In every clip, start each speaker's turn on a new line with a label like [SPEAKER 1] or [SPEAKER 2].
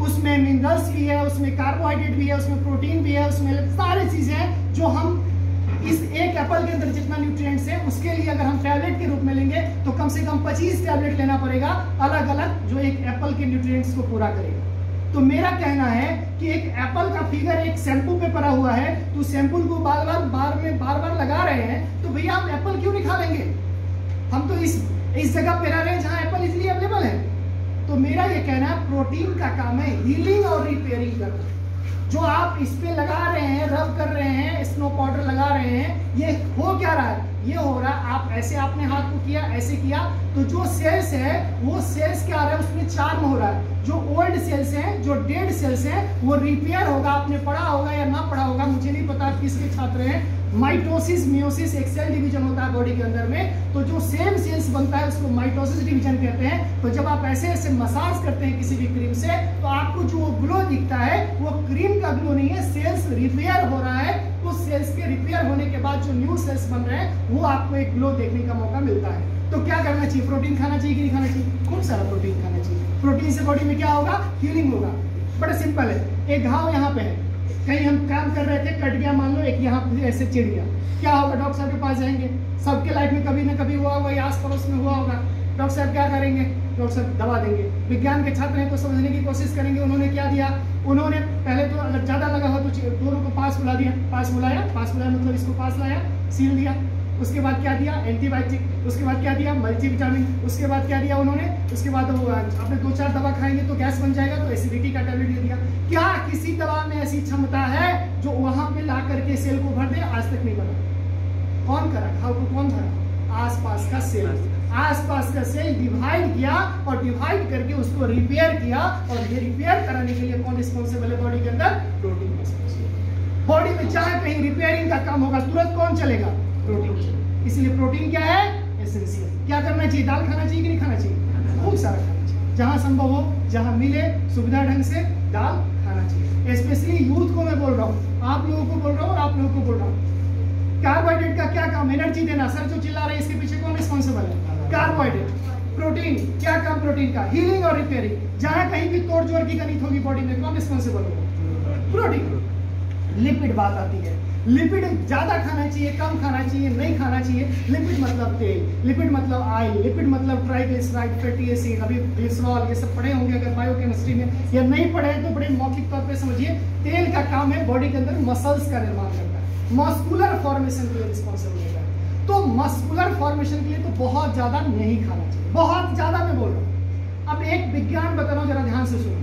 [SPEAKER 1] उसमें मिनरल्स भी है, उसमें कार्बोहाइड्रेट भी है, उसमें प्रोटीन भी है, उसमें सारी चीजें हैं जो हम इस एक एप्पल के अंदर जितना न्यूट्रिएंट्स है उसके लिए अगर हम टैबलेट के रूप में लेंगे तो कम से कम 25 टैबलेट लेना पड़ेगा अलग अलग, जो एक एप्पल के न्यूट्रिएंट्स को पूरा करेगा। तो मेरा कहना है कि एक एप्पल का फिगर एक शैम्पू पे पड़ा हुआ है, तो शैम्पू को बार बार लगा रहे हैं, तो भैया हम एप्पल क्यों नहीं खा लेंगे? हम तो इस जगह पे रह रहे हैं जहां एप्पल इजीली अवेलेबल है। तो मेरा ये कहना है प्रोटीन का काम है हीलिंग और रिपेयरिंग करना। जो आप इस पे लगा रहे हैं, रब कर रहे हैं, स्नो पाउडर लगा रहे हैं, ये हो क्या रहा है? ये हो रहा है आप ऐसे आपने हाथ को किया, ऐसे किया, तो जो सेल्स है वो सेल्स क्या आ रहा है, उसमें चार्म हो रहा है। जो ओल्ड सेल्स हैं, जो डेड सेल्स हैं, वो रिपेयर होगा। आपने पढ़ा होगा या ना पढ़ा होगा, मुझे नहीं पता आप किसके छात्र हैं। माइटोसिस मियोसिस एक सेल डिवीजन होता है बॉडी के अंदर में, तो जो सेम सेल्स बनता है उसको माइटोसिस डिवीजन कहते हैं। तो जब आप ऐसे ऐसे मसाज करते हैं किसी भी क्रीम से, तो आपको जो ग्लो दिखता है वो क्रीम का ग्लो नहीं है, सेल्स रिपेयर हो रहा है। तो सेल्स के रिपेयर होने के बाद जो न्यू सेल्स बन रहे हैं वो आपको एक ग्लो देखने का मौका मिलता है। तो क्या करना चाहिए? प्रोटीन खाना चाहिए कि नहीं खाना चाहिए? खूब सारा प्रोटीन खाना चाहिए। प्रोटीन से बॉडी में क्या होगा? हीलिंग होगा। बड़ा सिंपल है। एक घाव यहाँ पे है, कहीं हम काम कर रहे थे, कट गया, मान लो एक यहाँ पे ऐसे चिढ़ गया, क्या होगा? डॉक्टर साहब के पास जाएंगे। सबके लाइफ में कभी ना कभी हुआ होगा या आस पड़ोस में हुआ होगा। डॉक्टर साहब क्या करेंगे? डॉक्टर साहब दवा देंगे। विज्ञान के छात्र हैं तो समझने की कोशिश करेंगे। उन्होंने क्या दिया? उन्होंने पहले तो अगर ज्यादा लगा हो तो दोनों को पास बुला दिया। पास बुलाया मतलब इसको पास लाया, सील दिया। उसके बाद क्या दिया? एंटीबायोटिक। उसके बाद क्या दिया? मल्टीविटामिन। उसके बाद क्या दिया उन्होंने? उसके बाद आपने 2-4 दवा खाएंगे तो गैस बन जाएगा, तो एसिडिटी का टैबलेट दे दिया। क्या किसी दवा में ऐसी क्षमता है जो वहां पे ला करके सेल को भर दे? आज तक नहीं बना। कौन करा? घाव को कौन भरा? आसपास का सेल। आसपास का सेल डिवाइड किया और डिवाइड करके उसको रिपेयर किया। और ये रिपेयर कराने के लिए कौन रिस्पॉन्सिबल है बॉडी के अंदर? Protein responsible. बॉडी में चाहे कहीं रिपेयरिंग का काम होगा, तुरंत कौन चलेगा? प्रोटीन। इसलिए प्रोटीन क्या है? एसेंशियल। क्या करना चाहिए? दाल खाना चाहिए कि नहीं खाना चाहिए? खूब सारा खाना चाहिए। जहां संभव हो, जहां मिले सुविधा ढंग से दाल खाना चाहिए। स्पेशली यूथ को मैं बोल रहा हूँ, आप लोगों को बोल रहा हूँ और आप लोगों को बोल रहा हूँ। कार्बोहाइड्रेट का क्या काम? एनर्जी देना। सर जो चिल्ला रहे हैं इसके पीछे कौन रिस्पॉन्सिबल है? कार्बोहाइड्रेट। प्रोटीन क्या काम? प्रोटीन का हीलिंग और रिपेयरिंग। जहां कहीं भी तोड़ जोड़ की गणित होगी बॉडी में, कौन रिस्पॉन्सिबल होगा? प्रोटीन। लिपिड बात आती है। लिपिड ज्यादा खाना चाहिए, कम खाना चाहिए, नहीं खाना चाहिए। लिपिड मतलब तेल, लिपिड मतलब ऑयल, लिपिड मतलब ट्राइग्लिसराइड, फैटी एसिड, अभी ग्लिसरॉल, ये सब पढ़े होंगे अगर बायोकेमिस्ट्री में, या नहीं पढ़े तो बड़े मौखिक तौर पे समझिए। तेल का काम है बॉडी के अंदर मसल्स का निर्माण करना है, मस्कुलर फॉर्मेशन के लिए रिस्पॉन्सिबल होता है। तो मस्कुलर फॉर्मेशन के लिए तो बहुत ज्यादा नहीं खाना चाहिए, बहुत ज्यादा मैं बोल रहा हूँ। अब एक विज्ञान बता रहा हूँ, जरा ध्यान से सुनो।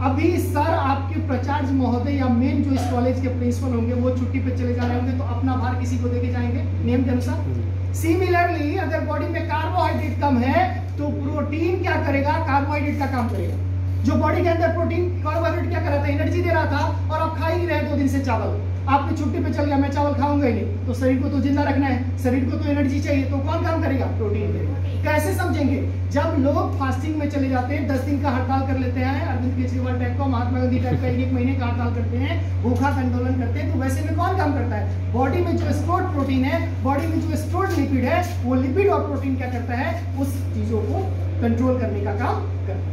[SPEAKER 1] अभी सर आपके प्राचार्य महोदय या मेन जो इस कॉलेज के प्रिंसिपल होंगे वो छुट्टी पे चले जा रहे होंगे, तो अपना भार किसी को देके जाएंगे नियम के अनुसार। सिमिलरली अगर बॉडी में कार्बोहाइड्रेट कम है तो प्रोटीन क्या करेगा? कार्बोहाइड्रेट का काम करेगा। जो बॉडी के अंदर प्रोटीन, कार्बोहाइड्रेट क्या कर रहा था? एनर्जी दे रहा था, और आप खा ही नहीं रहे 2 दिन से चावल। आपने छुट्टी पे चल गया, मैं चावल खाऊंगा ही नहीं, तो शरीर को तो जिंदा रखना है, शरीर को तो एनर्जी चाहिए, तो कौन काम करेगा? प्रोटीन करेगा। कैसे समझेंगे? जब लोग फास्टिंग में चले जाते हैं, 10 दिन का हड़ताल कर लेते हैं, अरविंद केजरीवाल टाइप का, महात्मा गांधी टाइप का 1 महीने का हड़ताल करते हैं, भूखा आंदोलन करते हैं, तो वैसे में कौन काम करता है? बॉडी में जो स्टोर्ड प्रोटीन है, बॉडी में जो स्टोर्ड लिपिड है, वो लिपिड और प्रोटीन क्या करता है? उस चीजों को कंट्रोल करने का काम करता है।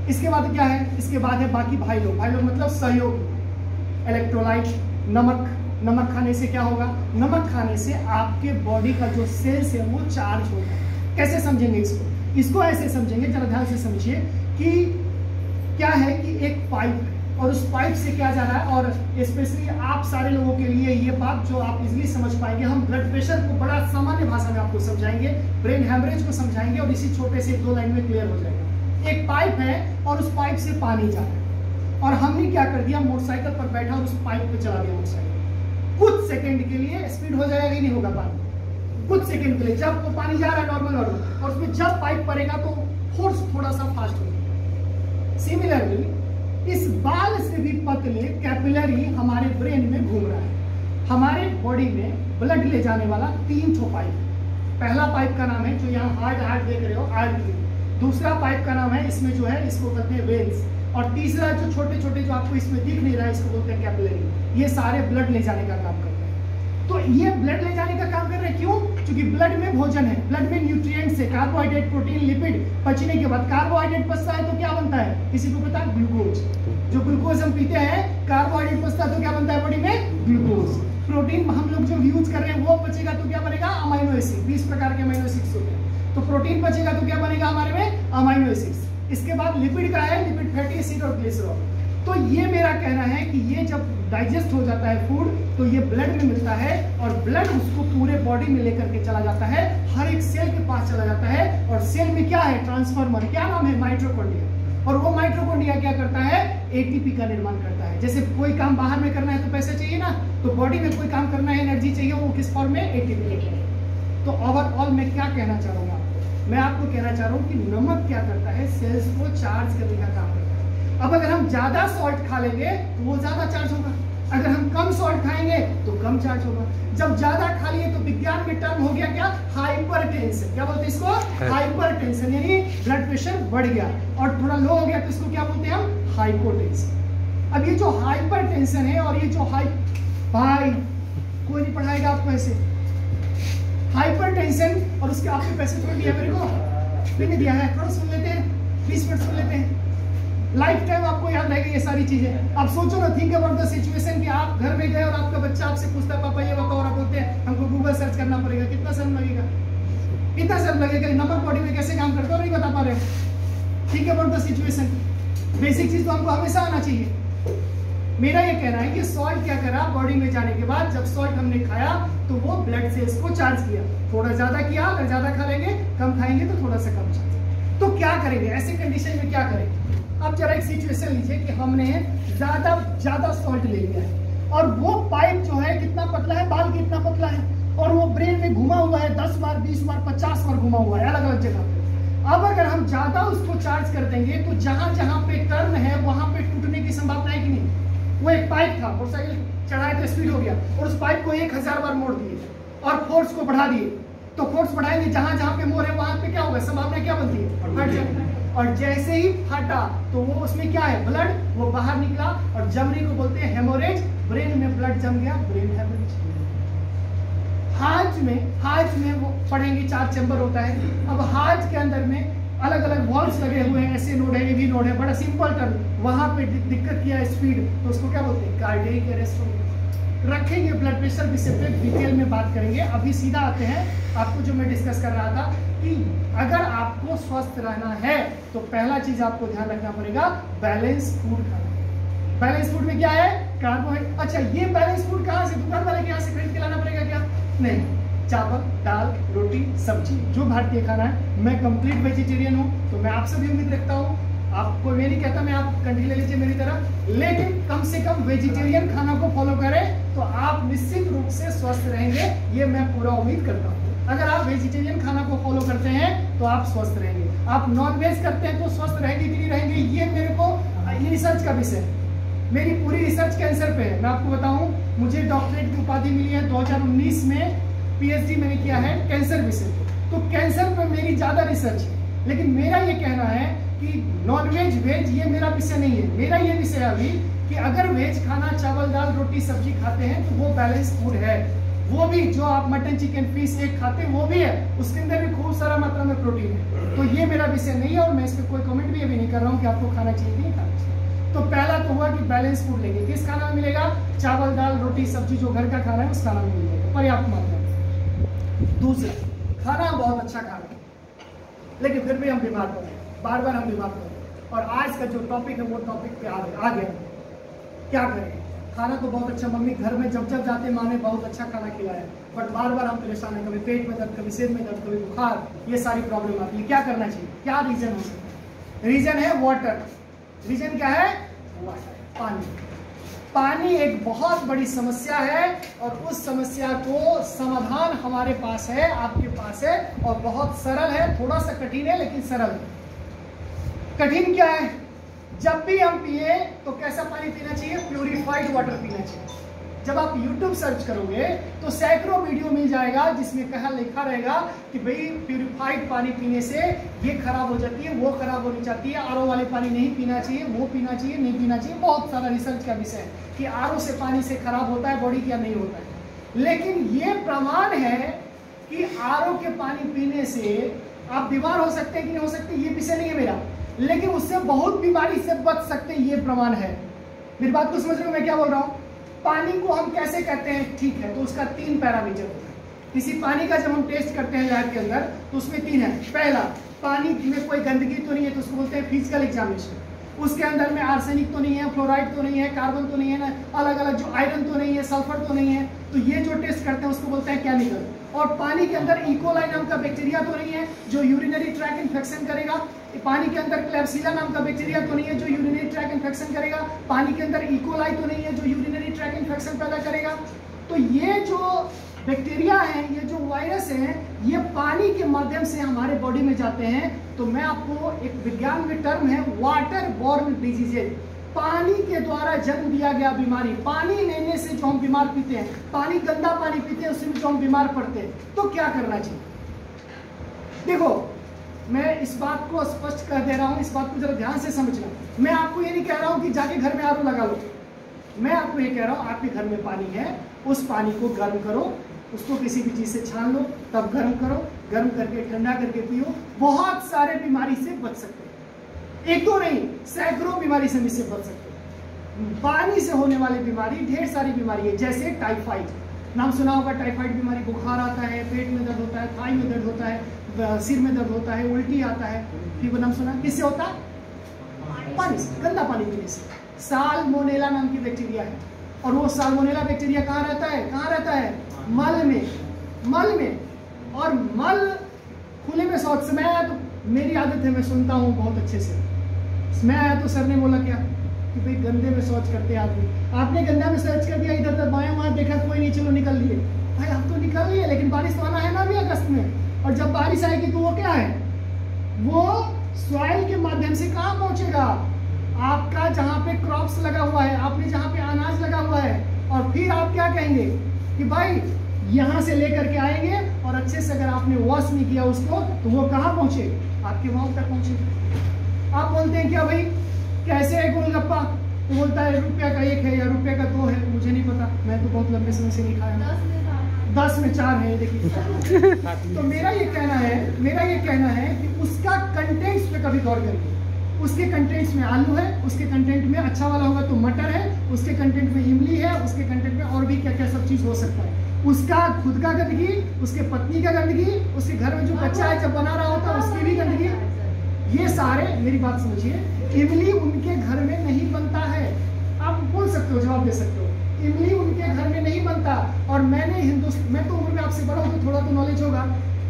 [SPEAKER 1] इसके बाद क्या है? इसके बाद है बाकी भाई लोग मतलब सहयोग। इलेक्ट्रोलाइट, नमक खाने से क्या होगा? नमक खाने से आपके बॉडी का जो सेल्स है वो चार्ज होगा। कैसे समझेंगे इसको? इसको ऐसे समझेंगे, जरा ध्यान से समझिए कि क्या है कि एक पाइप है और उस पाइप से क्या जा रहा है, और स्पेशली आप सारे लोगों के लिए ये बात जो आप इजीली समझ पाएंगे। हम ब्लड प्रेशर को बड़ा सामान्य भाषा में आपको समझाएंगे, ब्रेन हैमरेज को समझाएंगे, और इसी छोटे से 2 लाइन में क्लियर हो जाएगा। एक पाइप है और उस पाइप से पानी जा रहा है, और हमने क्या कर दिया? मोटरसाइकिल पर बैठा और उस पाइप पे चला दिया मोटरसाइकिल। कुछ सेकंड के लिए स्पीड हो जाएगा कि नहीं होगा पानी? कुछ सेकंड के लिए, जब वो पानी जा रहा है नॉर्मल, और उसमें जब पाइप पड़ेगा तो फोर्स थोड़ा सा फास्ट होगा। सिमिलरली इस बाल से भी पतले कैपिलरी हमारे ब्रेन में घूम रहा है। हमारे बॉडी में ब्लड ले जाने वाला 3 ठो पाइप। पहला पाइप का नाम है, जो यहाँ हार्ट देख रहे हो, आर्टरी। दूसरा पाइप का नाम है, इसमें जो है इसको कहते हैं वेन्स। और तीसरा जो छोटे छोटे जो आपको इसमें दिख नहीं रहा है, इसको बोलते हैं कैपिलरी। ये सारे ब्लड ले जाने का काम करते हैं। तो ये ब्लड ले जाने का काम कर रहे हैं। क्यों? क्योंकि ब्लड में भोजन है, ब्लड में न्यूट्रिएंट्स है, कार्बोहाइड्रेट, प्रोटीन, लिपिड। पचने के बाद कार्बोहाइड्रेट पचता है तो क्या बनता है? किसी को पता है? ग्लूकोज। जो ग्लूकोज हम पीते हैं, कार्बोहाइड्रेट पचता है तो क्या बनता है बॉडी में? ग्लूकोज। प्रोटीन हम लोग जो यूज कर रहे हैं वो बचेगा तो क्या बनेगा? Amino acid. 20 प्रकार के अमाइनो एसिड्स होते हैं। तो प्रोटीन बचेगा तो क्या बनेगा हमारे में? Amino acids. इसके बाद लिपिड का है, लिपिड, फैटी एसिड और ग्लिसरॉल। तो ये मेरा कहना है कि ये जब डाइजेस्ट हो जाता है फूड तो ये ब्लड में मिलता है और ब्लड उसको पूरे बॉडी में लेकर के चला जाता है, हर एक सेल के पास चला जाता है। और सेल में क्या है? ट्रांसफार्मर। क्या नाम है? माइटोकॉन्ड्रिया। और वो माइटोकॉन्ड्रिया क्या करता है? एटीपी का निर्माण करता है। जैसे कोई काम बाहर में करना है तो पैसा चाहिए ना, तो बॉडी में कोई काम करना है, एनर्जी चाहिए, वो किस फॉर्म में? एटीपी लेके। तो ओवरऑल मैं क्या कहना चाह रहा हूँ आपको? मैं आपको कहना चाह रहा हूँ कि नमक क्या करता है? सेल्स को चार्ज करने का काम करता है। अब अगर हम ज्यादा सॉल्ट खा लेंगे तो वो ज्यादा चार्ज होगा, अगर हम कम सॉल्ट खाएंगे तो कम चार्ज होगा। जब ज्यादा खा लिए तो विज्ञान में टर्म हो गया क्या? हाइपरटेंशन। क्या बोलते हैं इसको? हाइपरटेंशन, यानी ब्लड प्रेशर बढ़ गया। और थोड़ा लो हो गया तो इसको क्या बोलते हैं हम? हाइपोटेंशन। अब ये जो हाइपरटेंशन है और ये जो भाई कोई नहीं पढ़ाएगा आपको ऐसे। हाइपरटेंशन और उसके आपके पैसे थोड़ा दिया मेरे को नहीं दिया है, थोड़ा सुन लेते हैं, 20 मिनट सुन लेते हैं। लाइफ टाइम आपको याद रहेगी ये सारी चीजें। अब सोचो ना, थिंक अबाउट द सिचुएशन कि आप घर में गए और आपका बच्चा आपसे पूछता है पापा ये बताओ, और आप बोलते हैं हमको गूगल सर्च करना पड़ेगा। कितना शर्म लगेगा? कितना शर्म लगेगा? नमक बॉडी में कैसे काम करता है नहीं बता पा रहे हो। Think about the situation. Basic चीज तो हमको हमेशा आना चाहिए। मेरा ये कहना है कि सॉल्ट क्या करा बॉडी में जाने के बाद, जब सॉल्ट हमने खाया तो वो ब्लड सेल्स को चार्ज किया। थोड़ा ज्यादा किया, अगर ज्यादा खा लेंगे, कम खाएंगे तो थोड़ा सा कम चार्ज। तो क्या करेंगे ऐसे कंडीशन में? क्या करेंगे? अब जरा एक सिचुएशन लीजिए कि हमने ज्यादा सॉल्ट ले लिया है और वो पाइप जो है कितना पतला है, बाल कितना पतला है, और वो ब्रेन में घुमा हुआ है 10 बार, 20 बार, 50 बार घुमा हुआ है अलग अलग जगह पे। अब अगर हम ज्यादा उसको चार्ज कर देंगे तो जहां जहां पे टर्न है वहां पे टूटने की संभावना है कि नहीं? वो एक पाइप था, मोटरसाइकिल चढ़ाए तो स्पीड हो गया और उस पाइप को 1000 बार मोड़ दिए और फोर्स को बढ़ा दिए। तो फोर्स बढ़ाएंगे, जहां जहां पे मोड़ है वहां पे क्या होगा? संभावना क्या बनती है? फट जाएगा। और जैसे ही फटा तो वो उसमें क्या है? ब्लड, वो बाहर निकला और जमने को बोलते हैं हेमोरेज। ब्रेन में ब्लड जम गया, ब्रेन हेमोरेज। हार्ट में वो पढ़ेंगे 4 चैम्बर होता है। अब हार्ट के अंदर में अलग अलग वॉल्व्स लगे हुए हैं, ऐसे नोड है, एवी नोड है, बड़ा सिंपल टर्म। वहां पे दिक्कत किया स्पीड तो उसको क्या बोलते हैं? कार्डियक अरेस्ट हो गया। रखेंगे ब्लड प्रेशर विषय पे डिटेल में बात करेंगे। अभी सीधा आते हैं आपको जो मैं डिस्कस कर रहा था कि अगर आपको स्वस्थ रहना है तो पहला चीज आपको ध्यान रखना पड़ेगा, बैलेंस फूड खाना। बैलेंस फूड में क्या है? कार्बोहाइड्रेट। अच्छा, ये बैलेंस फूड कहाँ से? दुकान वाले के यहाँ से खरीद के लाना पड़ेगा क्या? नहीं, चावल, दाल, रोटी, सब्जी, जो भारतीय खाना है। मैं कंप्लीट वेजिटेरियन हूँ तो मैं आपसे भी उम्मीद रखता हूँ, आपको मैं नहीं कहता मैं आप कंट्री ले लीजिए मेरी तरह, लेकिन कम से कम वेजिटेरियन खाना को फॉलो करें तो आप निश्चित रूप से स्वस्थ रहेंगे। ये मैं पूरा उम्मीद करता हूँ। अगर आप वेजिटेरियन खाना को फॉलो करते हैं तो आप स्वस्थ रहेंगे। आप नॉन वेज करते हैं तो स्वस्थ रहेंगे कि नहीं रहेंगे, ये मेरे को ये रिसर्च का विषय है। मेरी पूरी रिसर्च कैंसर पे है। मैं आपको बताऊं, मुझे डॉक्टरेट की उपाधि मिली है 2019 में। पीएचडी मैंने किया है कैंसर विषय पे, तो कैंसर पे मेरी ज्यादा रिसर्च है। लेकिन मेरा ये कहना है कि नॉन वेज वेज ये मेरा विषय नहीं है। मेरा ये विषय है अभी कि अगर वेज खाना, चावल, दाल, रोटी, सब्जी खाते हैं तो वो बैलेंस फूड है। वो भी जो आप मटन, चिकन, फिश एक खाते हैं वो भी है, उसके अंदर भी खूब सारा मात्रा में प्रोटीन है। तो ये मेरा विषय नहीं है और मैं इस पर कोई कमेंट भी अभी नहीं कर रहा हूँ कि आपको खाना चाहिए कि नहीं खाना चाहिए। तो पहला तो हुआ कि बैलेंस फूड लेंगे। किस खाना में मिलेगा? चावल, दाल, रोटी, सब्जी, जो घर का खाना है उस खाना में मिलेगा पर्याप्त मात्रा में। दूसरा, खाना बहुत अच्छा खा रहे हैं लेकिन फिर भी हम बीमार पड़ रहे हैं, बार बार हम बीमार पड़ रहे हैं। और आज का जो टॉपिक है वो टॉपिक पे आ गया। क्या करें? खाना तो बहुत अच्छा, मम्मी घर में जब जब जाते माँ ने बहुत अच्छा खाना खिलाया, बट बार बार हम परेशान हैं। कभी पेट में दर्द, कभी सिर में दर्द, कभी बुखार, ये सारी प्रॉब्लम आती है। क्या करना चाहिए? क्या रीजन हो सकता है? रीजन है वाटर। रीजन क्या है? वाटर, पानी। पानी एक बहुत बड़ी समस्या है और उस समस्या को समाधान हमारे पास है, आपके पास है, और बहुत सरल है। थोड़ा सा कठिन है लेकिन सरल है। कठिन क्या है? जब भी हम पिए तो कैसा पानी पीना चाहिए? प्यूरिफाइड वाटर पीना चाहिए। जब आप YouTube सर्च करोगे तो सैकड़ों वीडियो मिल जाएगा जिसमें कहा लिखा रहेगा कि भाई प्यूरिफाइड पानी पीने से ये खराब हो जाती है, वो खराब होनी चाहती है, आरओ वाले पानी नहीं पीना चाहिए, वो पीना चाहिए, नहीं पीना चाहिए। बहुत सारा रिसर्च का विषय है कि आरओ से पानी से खराब होता है बॉडी क्या नहीं होता है। लेकिन ये प्रमाण है कि आरओ के पानी पीने से आप बीमार हो सकते हैं कि नहीं हो सकते, ये विषय नहीं है मेरा, लेकिन उससे बहुत बीमारी से बच सकते हैं, ये प्रमाण है। मेरी बात को समझ रहे हो मैं क्या बोल रहा हूं? पानी को हम कैसे कहते हैं, ठीक है, तो उसका 3 पैरामीटर होता है। किसी पानी का जब हम टेस्ट करते हैं लैब के अंदर तो उसमें 3 है। पहला, पानी में कोई गंदगी तो नहीं है, तो उसको बोलते हैं फिजिकल एग्जामिनेशन। उसके अंदर में आर्सेनिक तो नहीं है, फ्लोराइड तो नहीं है, कार्बन तो नहीं है ना, अलग अलग जो आयरन तो नहीं है, सल्फर तो नहीं है, तो ये जो टेस्ट करते हैं उसको बोलते हैं केमिकल। और पानी के अंदर इकोलाई नाम का बैक्टीरिया तो नहीं है जो यूरिनरी ट्रैक इन्फेक्शन करेगा। पानी के अंदर क्लेब्सिला नाम का बैक्टीरिया तो नहीं है जो यूरिनरी ट्रैक इन्फेक्शन करेगा। पानी के अंदर इकोलाई तो नहीं है जो यूरिनरी ट्रैक इन्फेक्शन पैदा करेगा। तो ये जो बैक्टीरिया है, ये जो वायरस है, ये पानी के माध्यम से हमारे बॉडी में जाते हैं। तो मैं आपको एक विज्ञान में टर्म है वाटर बॉर्न डिजीजेज, पानी के द्वारा जन्म दिया गया बीमारी। पानी लेने से जो हम बीमार पीते हैं, पानी गंदा पानी पीते हैं, उससे जो हम बीमार पड़ते हैं, तो क्या करना चाहिए? देखो, मैं इस बात को स्पष्ट कर दे रहा हूं, इस बात को जरा ध्यान से समझना। मैं आपको ये नहीं कह रहा हूं कि जाके घर में आरओ लगा लो, मैं आपको ये कह रहा हूं आपके घर में पानी है, उस पानी को गर्म करो, उसको किसी भी चीज से छान लो, तब गर्म करो, गर्म करके ठंडा करके पियो, बहुत सारे बीमारी से बच सकते हैं। एक दो नहीं, सैकड़ों बीमारी से इससे बच सकते हैं। पानी से होने वाली बीमारी ढेर सारी बीमारी है, जैसे टाइफाइड, नाम सुना होगा। टाइफाइड बीमारी, बुखार आता है, पेट में दर्द होता है, थाई में दर्द होता है, सिर में दर्द होता है, उल्टी आता है, फीवर नाम सुना, किससे होता है? पानी से, गंदा पानी पीने से। साल्मोनेला नाम की बैक्टीरिया है, और वो साल्मोनेला बैक्टीरिया कहाँ रहता है? कहाँ रहता है? मल में, मल में। और मल खुले में शौच से, मैं तो मेरी आदत है, मैं सुनता हूँ बहुत अच्छे से। मैं आया तो सर ने बोला क्या कि भाई गंदे में शौच करते हैं आदमी, आपने गंदा में शौच कर दिया, इधर तक बाएं वहां देखा कोई नहीं, चलो निकल लिए। भाई आप तो निकल लिए, लेकिन बारिश तो आना है ना अभी अगस्त में, और जब बारिश आएगी तो वो क्या है? वो सॉइल के माध्यम से कहाँ पहुंचेगा? आपका जहाँ पे क्रॉप्स लगा हुआ है, आपने जहाँ पे अनाज लगा हुआ है, और फिर आप क्या कहेंगे कि भाई यहाँ से लेकर के आएंगे, और अच्छे से अगर आपने वॉश नहीं किया उसको, तो वो कहाँ पहुंचे? आपके माउथ तक पहुंचे। आप बोलते हैं क्या भाई कैसे है गोलगप्पा? तो बोलता है रुपया का 1 है या रुपये का 2 है, मुझे नहीं पता, मैं तो बहुत लंबे समय से नहीं खाया, 10 में 4 है, देखिए। तो मेरा ये कहना है कि उसका कंटेंट्स पे कभी गौर करिए। उसके कंटेंट्स में आलू है, उसके कंटेंट में अच्छा वाला होगा तो मटर है, उसके कंटेंट में इमली है, उसके कंटेंट में और भी क्या क्या सब चीज हो सकता है। उसका खुद का गंदगी, उसके पत्नी का गंदगी, उसके घर में जो बच्चा है जब बना रहा होता है उसकी भी गंदगी, ये सारे, मेरी बात समझिए, इमली उनके घर में नहीं बनता है। आप बोल सकते हो, जवाब दे सकते हो, इमली उनके घर में नहीं बनता। और मैं तो उम्र में आपसे बड़ा हूँ तो थोड़ा तो नॉलेज होगा।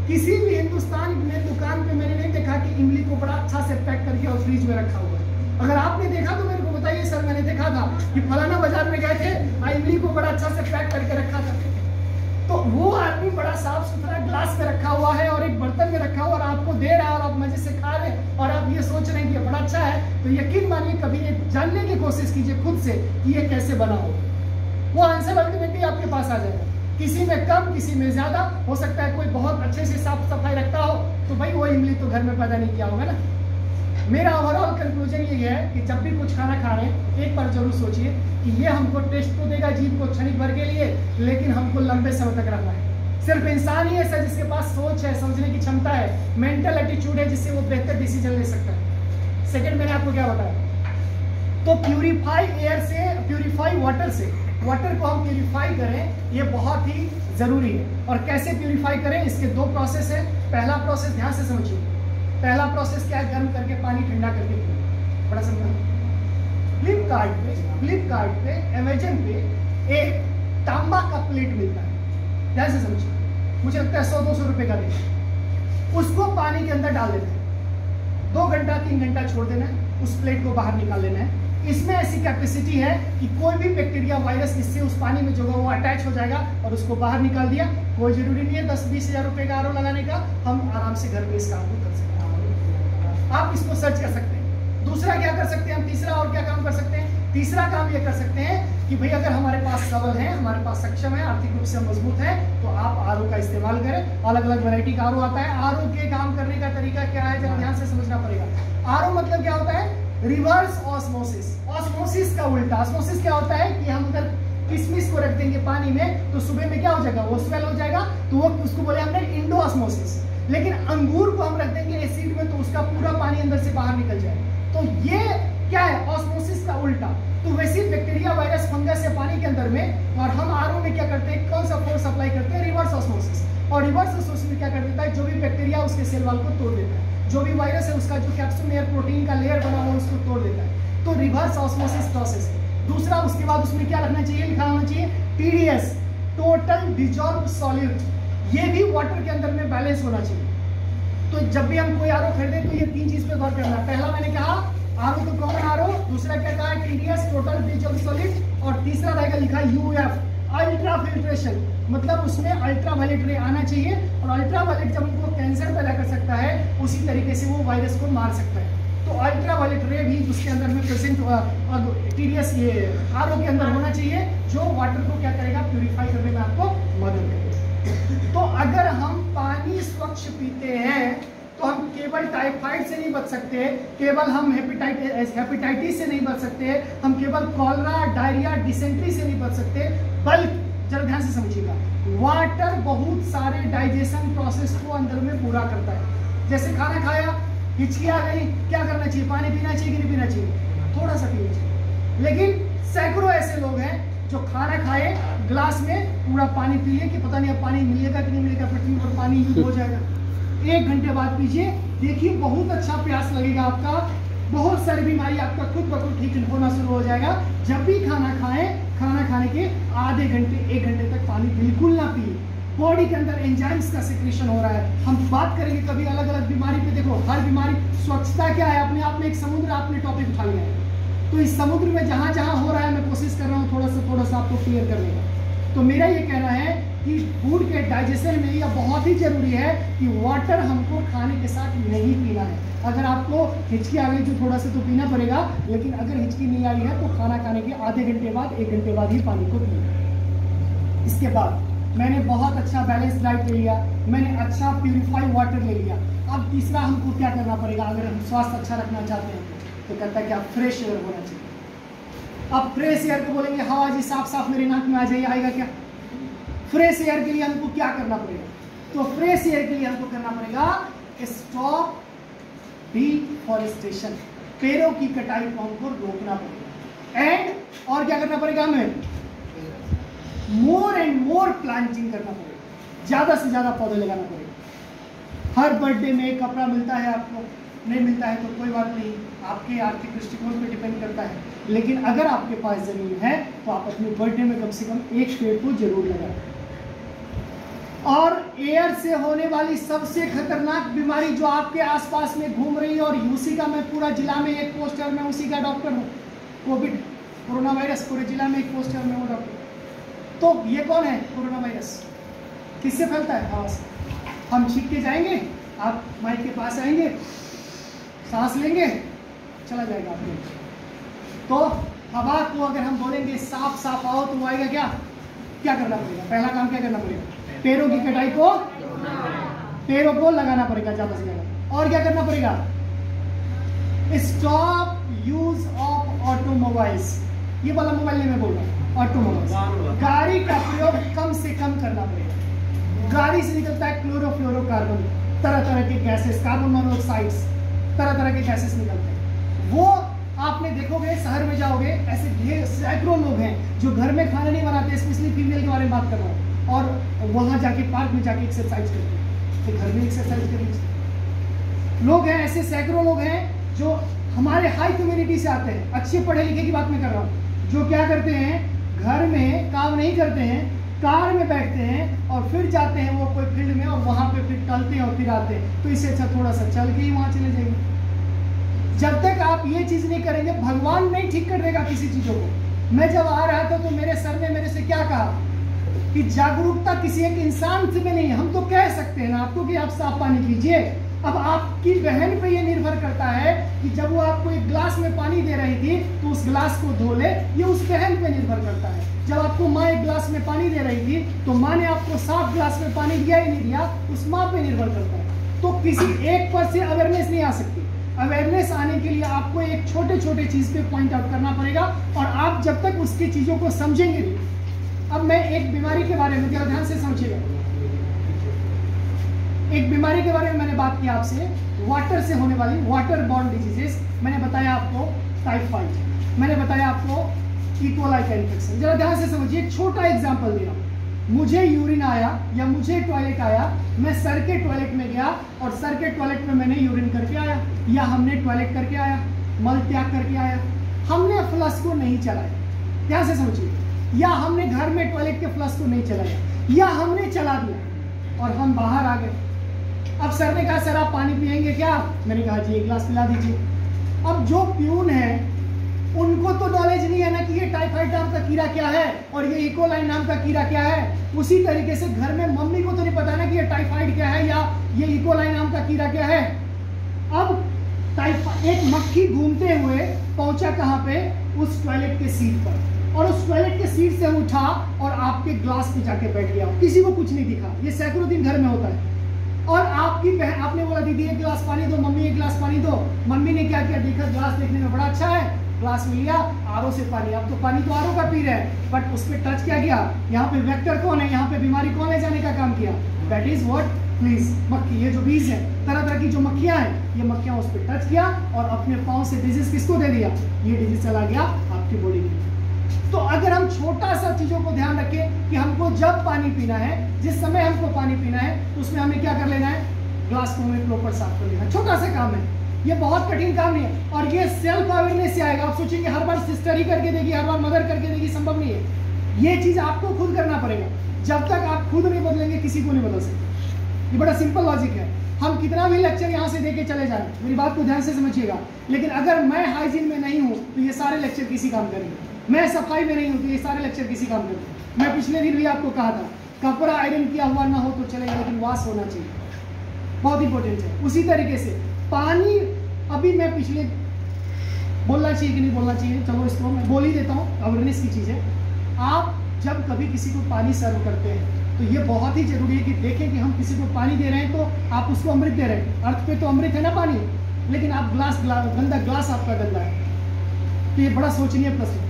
[SPEAKER 1] किसी भी हिंदुस्तान में दुकान पे मैंने नहीं देखा कि इमली को बड़ा अच्छा से पैक करके और फ्रिज में रखा हुआ है। अगर आपने देखा तो मेरे को बताइए सर, मैंने देखा था कि फलाना बाजार में गए थे, इमली को बड़ा अच्छा से पैक करके रखा था। तो वो आदमी बड़ा साफ सुथरा ग्लास में रखा हुआ है और एक बर्तन में रखा हुआ और आपको दे रहा है और आप मजे से खा रहे हैं और आप ये सोच रहे हैं कि ये बड़ा अच्छा है, तो यकीन मानिए कभी ये जानने की कोशिश कीजिए खुद से कि ये कैसे बना हो। वो आंसर अल्टीमेटली आपके पास आ जाएगा। किसी में कम, किसी में ज्यादा हो सकता है। कोई बहुत अच्छे से साफ सफाई रखता हो तो भाई वो इमली तो घर में पैदा नहीं किया होगा ना। मेरा ओवरऑल कंक्लूजन ये है कि जब भी कुछ खाना खा रहे हैं एक बार जरूर सोचिए कि ये हमको टेस्ट तो देगा जीभ को क्षणिक भर के लिए, लेकिन हमको लंबे समय तक रहना है। सिर्फ इंसान ही ऐसा जिसके पास सोच है, समझने की क्षमता है, मेंटल एटीट्यूड है, जिससे वो बेहतर डिसीजन ले सकता है। सेकंड मैंने आपको क्या बताया, तो प्यूरिफाई एयर से, प्यूरिफाई वाटर से, वाटर को हम प्यूरिफाई करें, ये बहुत ही जरूरी है। और कैसे प्यूरिफाई करें, इसके 2 प्रोसेस है। पहला प्रोसेस ध्यान से समझिए, पहला प्रोसेस क्या है, गर्म करके पानी ठंडा करके पीना। बड़ा समझा। फ्लिपकार्ट पे अमेजन पे एक तांबा का प्लेट मिलता है, ध्यान से समझिए, मुझे लगता है 100-200 रुपए का देना। उसको पानी के अंदर डाल देना है, 2 घंटा 3 घंटा छोड़ देना है, उस प्लेट को बाहर निकाल लेना है। इसमें ऐसी कैपेसिटी है कि कोई भी बैक्टीरिया वायरस इससे उस पानी में जो है वो अटैच हो जाएगा और उसको बाहर निकाल दिया। कोई जरूरी नहीं है 10-20 हजार रुपए का आरओ लगाने का, हम आराम से घर पे इस काम को कर सकते हैं। आप इसको सर्च कर सकते हैं। दूसरा क्या कर सकते हैं हम, तीसरा और क्या काम कर सकते हैं, तीसरा काम ये कर सकते हैं कि भाई अगर हमारे पास सबल है, हमारे पास सक्षम है, आर्थिक रूप से मजबूत है, तो आप आरओ का इस्तेमाल करें। अलग अलग वैरायटी का आरओ आता है। आरओ के काम करने का तरीका क्या है, जरा ध्यान से समझना पड़ेगा। आरओ मतलब क्या होता है, रिवर्स ऑस्मोसिस। ऑस्मोसिस का उल्टा। ऑस्मोसिस क्या होता है कि हम अगर किशमिश को रख देंगे पानी में तो सुबह में क्या हो जाएगा, वो स्वेल हो जाएगा, तो वो उसको बोले हमने इंडोऑस्मोसिस। लेकिन अंगूर को हम रख देंगे एसिड में तो उसका पूरा पानी अंदर से बाहर निकल जाएगा। तो ये क्या है, ऑस्मोसिस का उल्टा। तो वैसे बैक्टीरिया, वायरस, फंगस है पानी के अंदर में, और हम आरओ में क्या करते हैं, कौन सा फोर्स अप्लाई करते हैं, रिवर्स ऑस्मोसिस। और रिवर्स ऑस्मोसिस में क्या कर देता है, जो भी बैक्टीरिया उसके सेल वॉल को तोड़ देता है, जो भी वायरस है उसका जो कैप्सूल लेयर, प्रोटीन का लेयर बना हुआ उसको तोड़ देता है। तो रिवर्स ऑस्मोसिस प्रोसेस है। दूसरा, उसके बाद उसमें क्या रखना चाहिए, लिखा होना चाहिए TDS, टोटल डिजॉल्व सॉल्यूट। ये भी वाटर के अंदर में बैलेंस होना चाहिए। तो जब भी हम कोई आरओ खरीदे तो ये 3 चीज पे गौर करना है। पहला मैंने कहा आरओ तो कॉमन आरओ, दूसरा क्या कहा TDS, टोटल डिजॉल्व सॉल्यूट, और तीसरा रहेगा लिखा UF, अल्ट्रा फिल्ट्रेशन, मतलब उसमें अल्ट्रावायलेट रे आना चाहिए। और अल्ट्रावायलेट जब उनको कैंसर पैदा कर सकता है, उसी तरीके से वो वायरस को मार सकता है। तो अल्ट्रावायलेट रे भी उसके अंदर में प्रेजेंट TDS ये आरओ के अंदर होना चाहिए, जो वाटर को क्या करेगा, प्यूरिफाई करने में आपको मदद करेगा। तो अगर हम पानी स्वच्छ पीते हैं तो हम केवल टाइफाइड से नहीं बच सकते, केवल हम हेपेटाइटिस से नहीं बच सकते, हम केवल कॉलरा, डायरिया, डिसेंट्री से नहीं बच सकते, बल्कि जरा ध्यान से समझिएगा, वाटर बहुत सारे डाइजेशन प्रोसेस को अंदर में पूरा करता है। जैसे खाना खाया, हिचकी आ गई, क्या करना चाहिए, पानी पीना चाहिए कि नहीं पीना चाहिए, थोड़ा सा पीना चाहिए। लेकिन सैकड़ों ऐसे लोग हैं जो खाना खाए, ग्लास में पूरा पानी पी ले कि पता नहीं अब पानी मिलेगा कि नहीं मिलेगा, पृथ्वी पर पानी यूज हो जाएगा। 1 घंटे बाद पीजिए, देखिए बहुत अच्छा प्यास लगेगा आपका, बहुत सारी बीमारी आपका खुद ब खुद ठीक होना शुरू हो जाएगा। जब भी खाना खाएं, खाना खाने के आधे घंटे 1 घंटे तक पानी बिल्कुल ना पिए। बॉडी के अंदर एंजाइम्स का सिक्रेशन हो रहा है। हम बात करेंगे कभी अलग अलग बीमारी पे, देखो हर बीमारी, स्वच्छता क्या है, अपने आप में एक समुद्र आपने टॉपिक उठा लिया है। तो इस समुद्र में जहां जहां हो रहा है, मैं कोशिश कर रहा हूँ थोड़ा सा आपको क्लियर करने का। तो मेरा ये कहना है कि फूड के डाइजेशन में यह बहुत ही जरूरी है कि वाटर हमको खाने के साथ नहीं पीना है। अगर आपको हिचकी आ गई तो थोड़ा सा तो पीना पड़ेगा, लेकिन अगर हिचकी नहीं आई है तो खाना खाने के आधे घंटे बाद 1 घंटे बाद ही पानी को पीना। इसके बाद मैंने बहुत अच्छा बैलेंस डाइट ले लिया, मैंने अच्छा प्यूरिफाई वाटर ले लिया। अब तीसरा हमको क्या करना पड़ेगा, अगर हम स्वास्थ्य अच्छा रखना चाहते हैं तो कहता है कि आप फ्रेश एयर होना चाहिए। अब फ्रेश एयर को बोलेंगे हवा जी साफ साफ मेरे नाक में आ जाइए, आएगा क्या? फ्रेश एयर के लिए हमको क्या करना पड़ेगा? तो फ्रेश एयर के लिए हमको करना पड़ेगा स्टॉप डिफॉरेस्टेशन, पेड़ों की कटाई को हमको रोकना पड़ेगा। एंड और क्या करना पड़ेगा, हमें मोर एंड मोर प्लांटिंग करना पड़ेगा, ज्यादा से ज्यादा पौधे लगाना पड़ेगा। हर बर्थडे में एक कपड़ा मिलता है, आपको नहीं मिलता है तो कोई बात नहीं, आपके आर्थिक दृष्टिकोण पे डिपेंड करता है। लेकिन अगर आपके पास जमीन है तो आप अपने बर्थडे में कम से कम 1 पेड़ को जरूर लगाएं। और एयर से होने वाली सबसे खतरनाक बीमारी जो आपके आसपास में घूम रही है, और उसी का मैं पूरा जिला में एक पोस्टर में उसी का डॉक्टर हूँ, कोविड कोरोना वायरस, पूरे जिला में एक पोस्टर में हूँ डॉक्टर। तो ये कौन है कोरोना वायरस? किससे फैलता है? हवा से। हम छींक के जाएंगे, आप माइक के पास आएंगे, सांस लेंगे, चला जाएगा आपके। तो हवा को अगर हम बोलेंगे साफ साफ आओ तो वो आएगा क्या? क्या करना पड़ेगा? पहला काम क्या करना पड़ेगा? पेड़ों की कटाई को, पेड़ों को लगाना पड़ेगा ज्यादा से ज्यादा। और क्या करना पड़ेगा? Stop use of automobiles. ये वाला मोबाइल नहीं मैं बोल रहा हूँ, ऑटोमोबाइल्स, गाड़ी का प्रयोग कम से कम करना पड़ेगा। गाड़ी से निकलता है क्लोरोफ्लोरोकार्बन, तरह तरह के गैसेस, कार्बन मोनोऑक्साइड्स, तरह तरह के गैसेस निकलते हैं। वो आपने देखोगे, शहर में जाओगे, ऐसे ढेर सैकड़ों लोग हैं जो घर में खाना नहीं बनाते, स्पेशली फीमेल के बारे में बात कर रहा हूँ, और वहां जाके पार्क में जाके एक्सरसाइज करते हैं। तो घर में एक्सरसाइज करनी लोग हैं, ऐसे सैकड़ों लोग हैं जो हमारे हाई कम्युनिटी से आते हैं, अच्छे पढ़े लिखे की बात मैं कर रहा हूँ, जो क्या करते हैं, घर में काम नहीं करते हैं, कार में बैठते हैं और फिर जाते हैं वो कोई फील्ड में, और वहां पे फिर टहलते हैं और फिर आते हैं। तो इससे अच्छा थोड़ा सा चल के ही वहां चले जाएंगे। जब तक आप ये चीज नहीं करेंगे, भगवान नहीं ठीक कर देगा किसी चीजों को। मैं जब आ रहा था तो मेरे सर ने मेरे से क्या कहा कि जागरूकता किसी एक इंसान से में नहीं है। हम तो कह सकते हैं ना आपको कि आप साफ पानी पीजिए, अब आपकी बहन पे ये निर्भर करता है कि जब वो आपको एक ग्लास में पानी दे रही थी तो उस ग्लास को धो ले, ये उस बहन पे निर्भर करता है। जब आपको माँ एक ग्लास में पानी दे रही थी तो माँ ने आपको साफ ग्लास में पानी दिया ही नहीं दिया, उस माँ पे निर्भर करता है। तो किसी एक पर से अवेयरनेस नहीं आ सकती। अवेयरनेस आने के लिए आपको एक छोटे छोटे चीज पे पॉइंट आउट करना पड़ेगा, और आप जब तक उसकी चीजों को समझेंगे नहीं, अब मैं एक बीमारी के बारे में, जरा ध्यान से समझिएगा, एक बीमारी के बारे में मैंने बात की आपसे, वाटर से होने वाली वाटर बॉर्न डिजीजेस। मैंने बताया आपको टाइफाइड, मैंने बताया आपको इकोलाई का इन्फेक्शन। जरा ध्यान से समझिए, छोटा एग्जांपल दे रहा हूं। मुझे यूरिन आया या मुझे टॉयलेट आया, मैं सर के टॉयलेट में गया और सर के टॉयलेट में मैंने यूरिन करके आया, या हमने टॉयलेट करके आया, मल त्याग करके आया, हमने फ्लश को नहीं चलाया, ध्यान से समझिए, या हमने घर में टॉयलेट के फ्लश को नहीं चलाया, या हमने चला दिया और हम बाहर आ गए। अब सर ने कहा सर आप पानी पिएंगे क्या? मैंने कहा जी एक गिलास पिला दीजिए। अब जो प्यून है उनको तो नॉलेज नहीं है ना कि ये टाइफाइड नाम का कीड़ा क्या है और ये इकोलाई नाम का कीड़ा क्या है। उसी तरीके से घर में मम्मी को तो नहीं पता ना कि ये टाइफाइड क्या है या ये इकोलाई नाम का कीड़ा क्या है। अब एक मक्खी घूमते हुए पहुंचा कहां पे? उस टॉयलेट के सीट पर, और उस टॉयलेट के सीट से उठा और आपके ग्लास पे जाके बैठ गया। किसी को कुछ नहीं दिखा, ये सैकड़ों दिन घर में होता है। और आपकी बहन, आपने बोला दीदी एक गिलास पानी दो, मम्मी एक गिलास पानी दो। मम्मी ने क्या किया? देखा ग्लास देखने में बड़ा अच्छा है, ग्लास में लिया, आरओ से पानी। अब तो पानी तो आरओ का पी रहे हैं, बट उस पर टच क्या किया? यहाँ पे वेक्टर कौन है, यहाँ पे बीमारी कौन ले जाने का काम किया? That is what? प्लीज मक्खी। ये जो बीज है, तरह तरह की जो मक्खियां हैं, ये मक्खियां उस पर टच किया और अपने पाँव से डिजीज किसको दे दिया? ये डिजीज चला गया आपकी बॉडी में। तो अगर हम छोटा सा चीजों को ध्यान रखें कि हमको जब पानी पीना है, जिस समय हमको पानी पीना है, तो उसमें हमें क्या कर लेना है? ग्लास को हमें प्रॉपर साफ कर लेना है। छोटा सा काम है, ये बहुत कठिन काम नहीं है, और ये सेल्फ अवेयरनेस से आएगा। आप सोचेंगे हर बार सिस्टर ही करके देगी, हर बार मदर करके देगी, संभव नहीं है। ये चीज आपको खुद करना पड़ेगा। जब तक आप खुद नहीं बदलेंगे, किसी को नहीं बदल सकते। ये बड़ा सिंपल लॉजिक है। हम कितना भी लेक्चर यहाँ से देके चले जाएं, मेरी बात को ध्यान से समझिएगा, लेकिन अगर मैं हाइजीन में नहीं हूँ तो ये सारे लेक्चर किसी काम करेंगे। मैं सफाई में नहीं हूँ तो ये सारे लेक्चर किसी काम करेंगे। मैं पिछले दिन भी आपको कहा था, कपड़ा आयरन किया हुआ ना हो तो चलेगा, लेकिन वॉश होना चाहिए, बहुत इंपॉर्टेंट है। उसी तरीके से पानी, अभी मैं पिछले बोलना चाहिए कि नहीं बोलना चाहिए, चलो इसको मैं बोल ही देता हूँ, अवेयरनेस की चीज़ है। आप जब कभी किसी को पानी सर्व करते हैं तो ये बहुत ही जरूरी है कि देखें कि हम किसी को पानी दे रहे हैं तो आप उसको अमृत दे रहे हैं। अर्थ पे तो अमृत है ना पानी, लेकिन आप गंदा ग्लास आपका गंदा है। तो ये बड़ा सोचनीय प्रश्न है,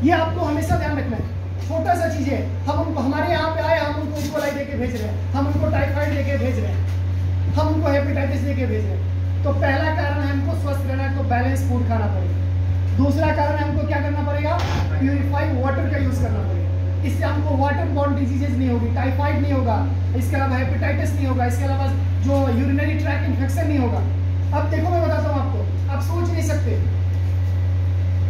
[SPEAKER 1] ये आपको हमेशा ध्यान रखना है। छोटा सा चीज़ है, हम उनको, हमारे यहाँ पे आए, हम उनको इकोलाई दे के भेज रहे हैं, हम उनको टाइफाइड दे के भेज रहे हैं, हम उनको हेपेटाइटिस दे के भेज रहे हैं। तो पहला कारण है हमको स्वस्थ रहना है तो बैलेंस फूड खाना पड़ेगा। दूसरा कारण है हमको क्या करना पड़ेगा? प्यूरिफाइड वाटर का यूज करना पड़ेगा। इससे हमको वाटर बॉर्न डिजीजेज नहीं होगी, टाइफाइड नहीं होगा, इसके अलावा हेपेटाइटिस नहीं होगा, इसके अलावा जो यूरिनरी ट्रैक इन्फेक्शन नहीं होगा। अब देखो मैं बताता हूँ आपको, आप सोच नहीं सकते,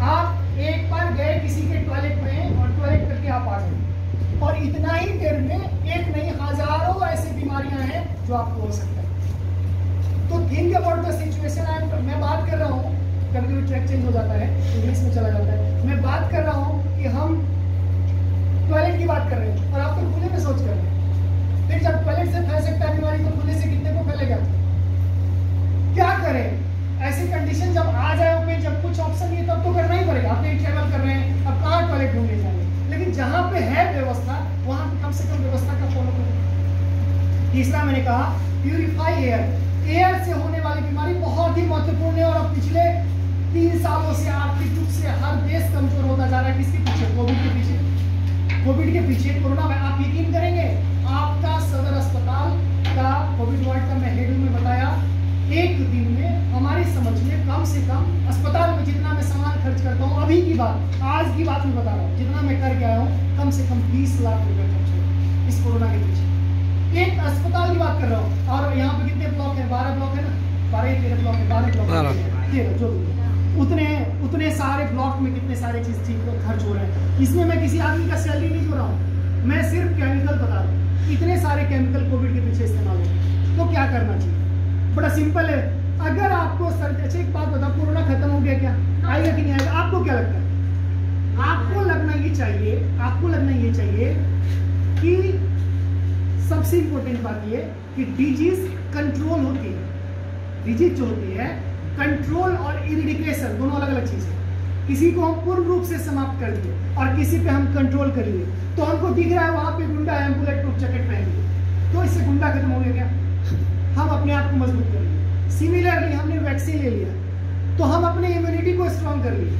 [SPEAKER 1] आप एक बार गए किसी के टॉयलेट में और टॉयलेट करके आप आ गए, और इतना ही देर में एक नहीं हजारों ऐसी बीमारियां हैं जो आपको हो सकता है। तो थिंक अबाउट द सिचुएशन। मैं बात कर रहा हूँ, कभी कभी ट्रैक चेंज हो जाता है, इंग्लिश में चला जाता है। मैं बात कर रहा हूँ कि हम टॉयलेट की बात कर रहे हैं और आप तो खुले में सोच कर रहे हैं। फिर जब टॉयलेट से फैल सकता है बीमारी, तो खुले से कितने को फैलेगा? क्या करें ऐसी कंडीशन जब आ जाए, जब कुछ ऑप्शन नहीं तब तो करना ही पड़ेगा। आप कहीं ट्रैवल कर रहे हैं, अब कहाँ टॉयलेट ढूंढने जाएंगे, लेकिन जहाँ पे है व्यवस्था वहाँ पे कम से कम व्यवस्था का फॉलो करें। तीसरा मैंने कहा प्यूरिफाई एयर। एयर से होने वाली बीमारी बहुत ही महत्वपूर्ण है, और अब पिछले 3 सालों से आर्थिक रूप से हर देश कमजोर होता जा रहा है। किसके पीछे? कोविड के पीछे। कोविड के पीछे, कोरोना में। आप यकीन करेंगे, आपका सदर अस्पताल का कोविड वार्ड का मैं हेड में बताया, एक दिन में हमारी समझ में कम से कम अस्पताल में जितना मैं सामान खर्च करता हूँ, अभी की बात, आज की बात मैं बता रहा हूँ, जितना मैं करके आया हूँ, कम से कम 20 लाख रुपए खर्च हुए इस कोरोना के पीछे। एक अस्पताल की बात कर रहा हूँ, और यहाँ पे कितने ब्लॉक है? 12 ब्लॉक है ना, 12-13 ब्लॉक है, 12 ब्लॉक 13, जो उतने सारे ब्लॉक में कितने सारे चीज खर्च हो रहे हैं। इसमें मैं किसी आदमी का सैलरी नहीं जोड़ रहा हूँ, मैं सिर्फ केमिकल बता रहा हूँ। इतने सारे केमिकल कोविड के पीछे इस्तेमाल हो रहे हैं, तो क्या करना चाहिए? बड़ा सिंपल है। अगर आपको सर्दी, अच्छा एक बात बताओ, कोरोना खत्म हो गया क्या? आएगा कि नहीं आएगा? आपको क्या लगता है? आपको लगना ये चाहिए कि सबसे इंपॉर्टेंट बात ये कि डिजीज कंट्रोल होती है। डिजीज जो होती है, कंट्रोल और इरिडिकेशन दोनों अलग अलग चीज है। किसी को हम पूर्ण रूप से समाप्त कर दिए और किसी पे हम कंट्रोल कर लिए, तो हमको दिख रहा है वहां पे गुंडा है, बुलेट प्रूफ जैकेट पहन लिए, तो इससे गुंडा खत्म हो गया क्या? हम अपने आप को मजबूत कर लिए। सिमिलरली हमने वैक्सीन ले लिया तो हम अपने इम्यूनिटी को स्ट्रॉन्ग कर लिए,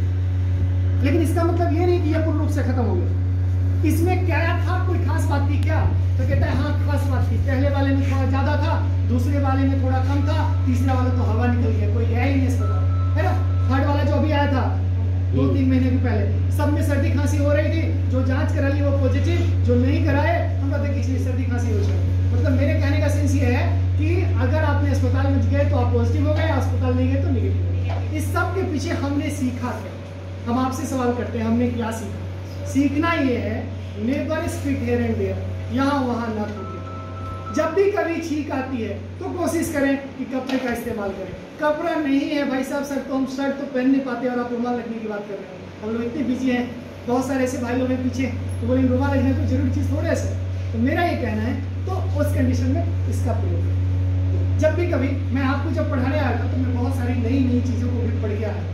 [SPEAKER 1] लेकिन इसका मतलब ये नहीं कि यह पूर्ण रूप से खत्म हो गया। इसमें क्या था, कोई खास बात थी क्या? तो कहता है हाँ खास बात थी, पहले वाले में थोड़ा ज्यादा था, दूसरे वाले में थोड़ा कम था, तीसरा वाला तो हवा निकल गया, कोई है ही नहीं अस्पताल, है ना। थर्ड वाला जो अभी आया था 2-3 महीने के पहले, सब में सर्दी खांसी हो रही थी, जो जांच करा ली वो पॉजिटिव, जो नहीं कराए हम कहते किसी सर्दी खांसी हो जाए। मतलब मेरे कहने का सेंस ये है कि अगर आपने अस्पताल में गए तो आप पॉजिटिव हो गए, अस्पताल नहीं गए तो नेगेटिव हो गए। इस सब के पीछे हमने सीखा क्या? हम आपसे सवाल करते हैं, हमने क्या सीखा? सीखना ये है never spit here and there, यहाँ वहाँ ना थूके। जब भी कभी छींक आती है तो कोशिश करें कि कपड़े का इस्तेमाल करें। कपड़ा नहीं है भाई साहब, सर तो हम शर्ट तो पहन नहीं पाते और आप रुमाल रखने की बात कर रहे हैं। हम लोग इतने बिजी हैं, बहुत सारे ऐसे भाई लोग हैं पीछे, तो बोले रुमाल रखने तो जरूरी चीज़ थोड़ा है। तो मेरा ये कहना है तो उस कंडीशन में इसका प्रयोग करें। जब भी कभी मैं आपको जब पढ़ाने आया था तो मैं बहुत सारी नई नई चीज़ों को भी पढ़ के आया।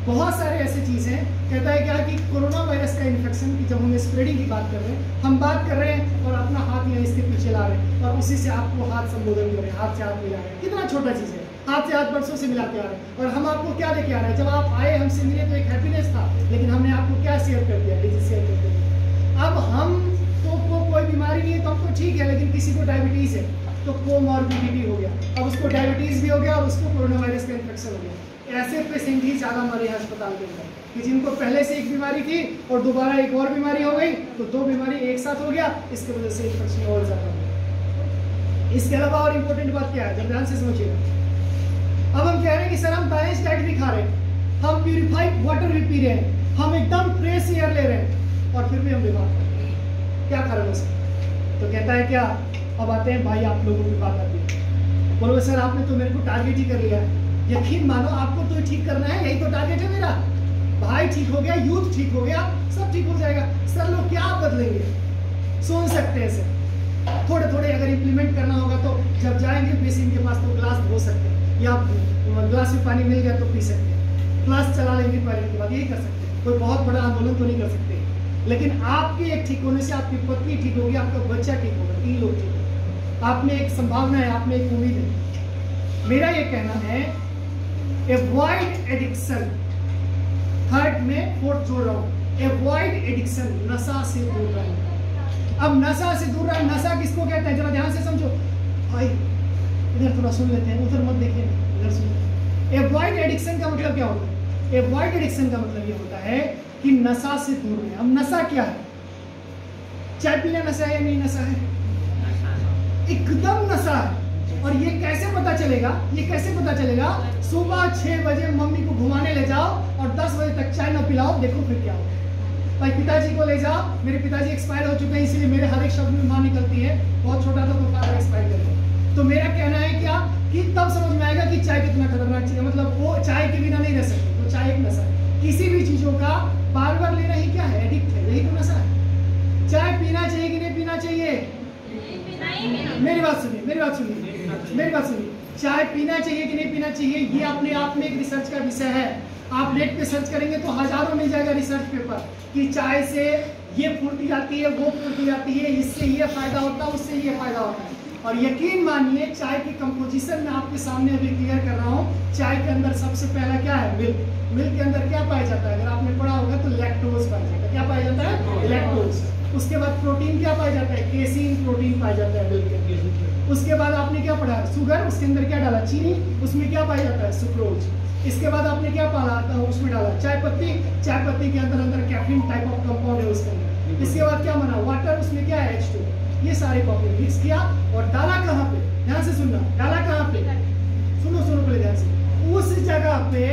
[SPEAKER 1] बहुत सारे ऐसे चीज़ हैं, कहता है क्या कि कोरोना वायरस का इन्फेक्शन की जब हम स्प्रेडिंग की बात कर रहे हैं, हम बात कर रहे हैं और अपना हाथ यहाँ इसके पीछे ला रहे हैं और उसी से आपको हाथ संबोधन कर रहे हैं, हाथ से हाथ मिला रहे हैं। कितना छोटा चीज़ है, हाथ से हाथ बरसों से मिलाते आ रहे हैं। और हम आपको क्या लेके आ रहे हैं? जब आप आए हमसे मिले तो एक हैप्पीनेस था, लेकिन हमने आपको क्या शेयर कर दिया? डिजीज शेयर कर दिया। अब हम तो कोई बीमारी नहीं है तो हमको ठीक है, लेकिन किसी को डायबिटीज़ है तो कोमॉर्बिडिटी हो गया, अब उसको डायबिटीज़ भी हो गया और उसको कोरोना वायरस का इन्फेक्शन हो गया। ऐसे पेशेंट ही ज़्यादा मरे हैं अस्पताल के अंदर कि जिनको पहले से एक बीमारी थी और दोबारा एक और बीमारी हो गई, तो 2 बीमारी एक साथ हो गया, इसकी वजह से इन्फेक्शन और ज़्यादा हो गया। इसके अलावा और इम्पोर्टेंट बात क्या है, जब ध्यान से समझिएगा। अब हम कह रहे हैं कि सर हम बैलेंस डाइट भी खा रहे हैं, हम प्यूरिफाइड वाटर भी पी रहे हैं, हम एकदम फ्रेश एयर ले रहे हैं और फिर भी हम बीमार पड़ रहे हैं। क्या कारण है सर? तो कहता है क्या, अब आते हैं भाई आप लोगों की बात आती है। बोलो सर आपने तो मेरे को टारगेट ही कर लिया है। यकीन मानो आपको तो ठीक करना है, यही तो टारगेट है मेरा। भाई ठीक हो गया, यूथ ठीक हो गया, सब ठीक हो जाएगा। सर लोग क्या बदलेंगे? सोच सकते हैं सर, थोड़े थोड़े अगर इम्प्लीमेंट करना होगा तो जब जाएंगे पेशेंट के पास तो ग्लास धो सकते हैं, या ग्लास में पानी मिल गया तो पी सकते हैं, ग्लास चला लेंगे टॉयलेट के बाद, यही कर सकते हैं। कोई बहुत बड़ा आंदोलन तो नहीं कर सकते, लेकिन आपके एक ठीक होने से आपकी पत्नी ठीक होगी, आपका बच्चा ठीक होगा, 3 लोग ठीक होंगे। आप में एक संभावना है, आप में एक उम्मीद है। मेरा ये कहना है एवॉइड एडिक्शन, थर्ड में फोर्थ जोड़ रहा हूं, एवॉइड एडिक्शन, नशा से दूर रहना। अब नशा से दूर रहना, नशा किसको कहते हैं जरा ध्यान से समझो भाई, इधर थोड़ा सुन लेते हैं, उधर मत देखिए, इधर सुनिए। एवॉइड एडिक्शन का मतलब क्या होता है? एवॉइड एडिक्शन का मतलब ये होता है कि नशा से दूर रहें। अब नशा क्या है? चाय पीना नशा है या नहीं नशा है? एकदम नशा है। और ये कैसे पता चलेगा? ये कैसे पता चलेगा? सुबह 6 बजे मम्मी को घुमाने ले जाओ और 10 बजे तक चाय ना पिलाओ, देखो फिर क्या होगा। भाई पिताजी को ले जाओ, मेरे पिताजी एक्सपायर हो चुके हैं इसलिए मेरे हर एक शब्द में मां निकलती है, बहुत छोटा था तो फादर एक्सपायर कर गया। तो मेरा कहना है क्या कि तब समझ में आएगा कि चाय कितना खतरनाक चीज है। मतलब वो चाय के बिना नहीं रह सकते, तो चाय एक नशा है। किसी भी चीजों का बार बार लेना ही क्या है? एडिक्ट है, यही तो नशा है। चाय पीना चाहिए कि नहीं पीना चाहिए? मेरी बात सुनिए, मेरी बात सुनिए, मेरी बात सुनिए। चाय पीना चाहिए कि नहीं पीना चाहिए, ये अपने आप में एक रिसर्च का विषय है। आप नेट पे सर्च करेंगे तो हजारों मिल जाएगा रिसर्च पेपर कि चाय से ये फूर्ती आती है, वो फूर्ती जाती है, इससे ये फायदा होता है, उससे ये फायदा होता है। और यकीन मानिए चाय की कंपोजिशन में आपके सामने अभी क्लियर कर रहा हूँ। चाय के अंदर सबसे पहला क्या है? मिल्क। मिल्क के अंदर क्या पाया जाता है? अगर आपने पढ़ा होगा तो लैक्टोज पाया जाता है। क्या पाया जाता है? लैक्टोज। उसके बाद प्रोटीन क्या पाया जाता है? केसीन प्रोटीन पाया जाता है मिल्क के अंदर। उसके बाद आपने क्या पढ़ा? शुगर। उसके अंदर क्या डाला? चीनी। उसमें क्या पाया जाता है? सुक्रोज। इसके बाद आपने क्या पाला? उसमें डाला चाय पत्ती। चाय पत्ती के अंदर कैफीन टाइप ऑफ कंपाउंड है उसके अंदर। इसके बाद क्या बना? वाटर। उसमें क्या है? H2। ये सारे कॉम्पाउंड मिक्स किया और डाला कहाँ पे? ध्यान से सुनना, डाला कहाँ पे? सुनो सुनो पहले ध्यान से। उस जगह पे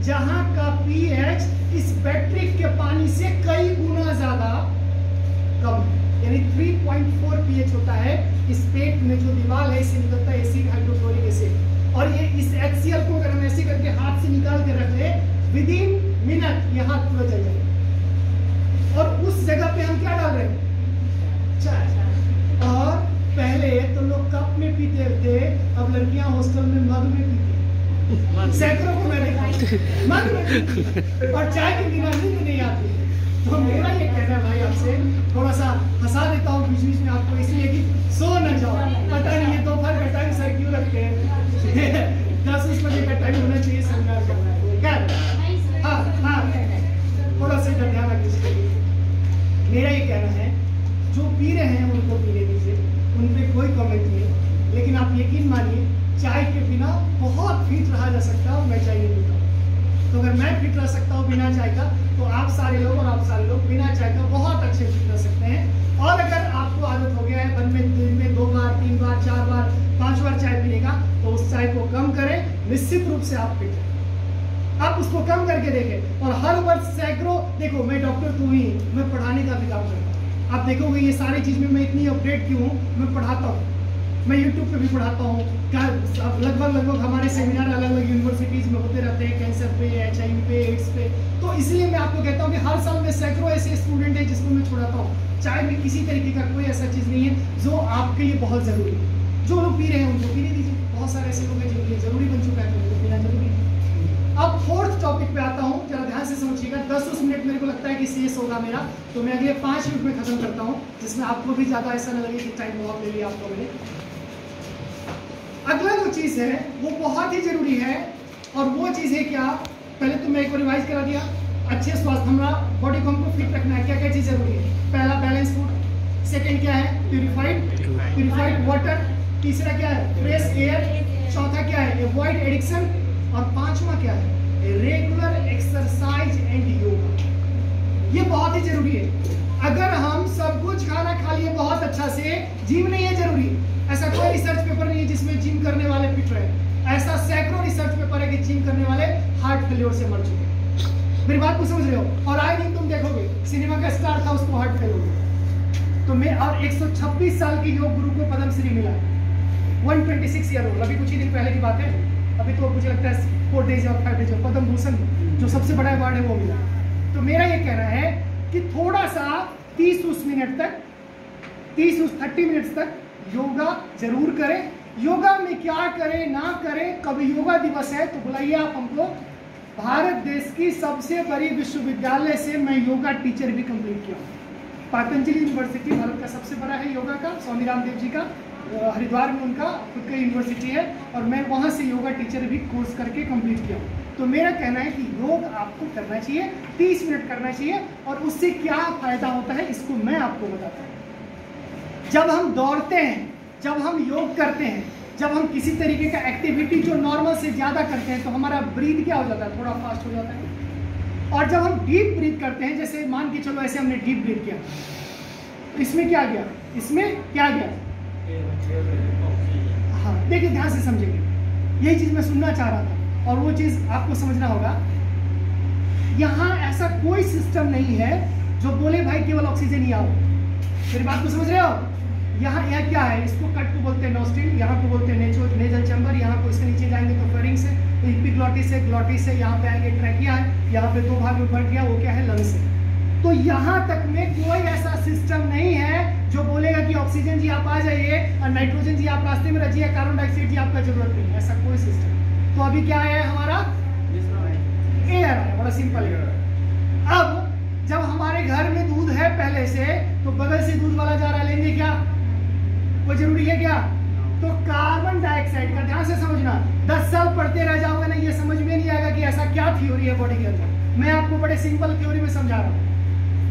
[SPEAKER 1] जहाँ का pH इस बैटरी के पानी से कई गुना ज्यादा कम, यानी 3.4 pH होता है। इस पेट में जो दीवार है इससे निकलता है एसिड, हाइड्रोक्लोरिक एसिड। और ये इस HCl को अगर हम ऐसे करके हाथ से निकाल के रख ले, विदिन मिनट ये हाथ पूरा जल जाएगा। और उस जगह पे हम क्या डाल रहे हैं? चाय। और पहले तो लोग कप में पीते थे, अब लड़कियां हॉस्टल में मग में पीती, सैकड़ों को मैं देखा मग में पीती, और चाय के बिना नींद नहीं आती। तो मेरा ये कहना है भाई आपसे, थोड़ा सा हंसा देता हूँ बीच बीच में आपको, इसलिए कि सो न जाओ। पता नहीं है दोपहर का टाइम सर क्यों रखते हैं, 10-10 बजे का टाइम होना चाहिए सेमिनार करना है क्या? हाँ हाँ, थोड़ा सा ध्यान रखिए। मेरा ये कहना है जो पी रहे हैं उनको पीने दीजिए, उन पर कोई कमेंट नहीं है। लेकिन आप यकीन मानिए, चाय के बिना बहुत फिट रहा जा सकता है और मैं चाय नहीं पीता हूँ। तो अगर मैं फिट रह सकता हूँ बिना चाय का, तो आप सारे लोग और आप सारे लोग बिना चाय का बहुत अच्छे फिट रह सकते हैं। और अगर आपको आदत हो गया है दिन में 2 बार 3 बार 4 बार 5 बार चाय पीने का, तो उस चाय को कम करें, निश्चित रूप से आप फिट हैं। आप उसको कम करके देखें। और हर वर्ष सैकड़ों, देखो मैं डॉक्टर तो ही, मैं पढ़ाने का भी काम करता हूँ। आप देखोगे ये सारी चीज़ में मैं इतनी अपडेट क्यों हूँ, मैं पढ़ाता हूँ, मैं यूट्यूब पे भी पढ़ाता हूँ। क्या लगभग हमारे सेमिनार अलग अलग यूनिवर्सिटीज़ में होते रहते हैं, कैंसर पे, HIV पे, एड्स पे। तो इसलिए मैं आपको कहता हूँ कि हर साल में सैकड़ों ऐसे स्टूडेंट हैं जिसको मैं छुड़ाता हूँ। चाय में किसी तरीके का कोई ऐसा चीज़ नहीं है जो आपके लिए बहुत ज़रूरी है। जो लोग पी रहे हैं उनको पीने दीजिए। बहुत सारे ऐसे लोग हैं जिनके लिए ज़रूरी बन चुका है, तो उनको पीना जरूरी है। अब 4th टॉपिक पे आता हूँ, जरा ध्यान से समझिएगा। 10 मिनट मेरे को लगता है कि शेष होगा मेरा, तो मैं अगले 5 मिनट में खत्म करता हूँ, जिसमें आपको भी ज़्यादा ऐसा न लगे कि टाइम बहुत ले लिया आपको मैंने। अगला जो चीज़ है वो बहुत ही जरूरी है, और वो चीज़ है क्या, पहले तो मैं एक बार रिवाइज करा दिया। अच्छे स्वास्थ्य, हमारा बॉडी को हमको फिट रखना है, क्या क्या चीज़ जरूरी है। पहला बैलेंस फूड, सेकेंड क्या है, प्यूरिफाइड वाटर, तीसरा क्या है, फ्रेश एयर, चौथा क्या है, अवॉइड एडिक्शन, और 5वां क्या है, रेगुलर एक्सरसाइज एंड योगा। ये बहुत ही जरूरी है। अगर हम सब कुछ खाना खा लिए बहुत अच्छा से, जिम नहीं है जरूरी। ऐसा कोई रिसर्च पेपर नहीं है जिसमें जिम करने वाले फिट रहे। ऐसा सैकड़ों रिसर्च पेपर है कि जिम करने वाले हार्ट फेलियर से मर चुके हैं। मेरी बात को समझ रहे हो। और आए दिन तुम देखोगे सिनेमा का स्टार था, उसको हार्ट फेल हो गया। तो मैं, और 126 साल के योग गुरु को पद्मश्री मिला, 126 ईयर ओल्ड। अभी कुछ ही दिन पहले की बात है, अभी तो मुझे लगता है 4 डेज और 5 डेज पद्म भूषण जो सबसे बड़ा अवार्ड है वो मिला। तो मेरा ये कहना है कि थोड़ा सा 30 मिनट तक, 30 मिनट तक योगा जरूर करें। योगा में क्या करें ना करें, कभी योगा दिवस है तो बुलाइए आप हमको। भारत देश की सबसे बड़ी विश्वविद्यालय से मैं योगा टीचर भी कंप्लीट किया हूँ। पतंजलि यूनिवर्सिटी भारत का सबसे बड़ा है योगा का, स्वामी रामदेव जी का, हरिद्वार में उनका खुद का यूनिवर्सिटी है, और मैं वहाँ से योगा टीचर भी कोर्स करके कंप्लीट किया हूँ। तो मेरा कहना है कि योग आपको करना चाहिए, 30 मिनट करना चाहिए, और उससे क्या फायदा होता है इसको मैं आपको बताता हूँ। जब हम दौड़ते हैं, जब हम योग करते हैं, जब हम किसी तरीके का एक्टिविटी जो नॉर्मल से ज़्यादा करते हैं, तो हमारा ब्रीथ क्या हो जाता है, थोड़ा फास्ट हो जाता है। और जब हम डीप ब्रीथ करते हैं, जैसे मान के चलो ऐसे हमने डीप ब्रीथ किया, तो इसमें क्या गया, इसमें क्या गया, हाँ देखिए ध्यान से समझेंगे, यही चीज़ मैं सुनना चाह रहा था, और वो चीज़ आपको समझना होगा। यहाँ ऐसा कोई सिस्टम नहीं है जो बोले भाई केवल ऑक्सीजन ही आओ। मेरी बात को समझ रहे हो। यहाँ क्या है, इसको कट को बोलते हैं नोस्ट्रिल, यहाँ को बोलते हैं नेजल चैम्बर, यहाँ को इसके नीचे जाएंगे तो फेरिंग्स है, एपिग्लॉटिस है, ग्लॉटिस है, यहाँ पे आएंगे ट्रैकिया है, यहाँ पे 2 भाग में बढ़ गया, वो क्या है, लंग्स है। तो यहाँ तक में कोई ऐसा सिस्टम नहीं है जो बोलेगा कि ऑक्सीजन जी आप आ जाइए और नाइट्रोजन जी आप रास्ते में रखिए, कार्बन डाइऑक्साइड जी आपका जरूरत नहीं है, ऐसा कोई सिस्टम। तो अभी क्या है हमारा, एयर है, बड़ा सिंपल है। अब जब हमारे घर में दूध है पहले से, तो बगल से दूध वाला जा रहा है, लेंगे क्या, वो जरूरी है क्या। तो कार्बन डाइऑक्साइड का ध्यान से समझना, 10 साल पढ़ते रह जाओगे ना, ये समझ में नहीं आएगा कि ऐसा क्या थ्योरी है बॉडी के अंदर। मैं आपको बड़े सिंपल थ्योरी में समझा रहा हूँ।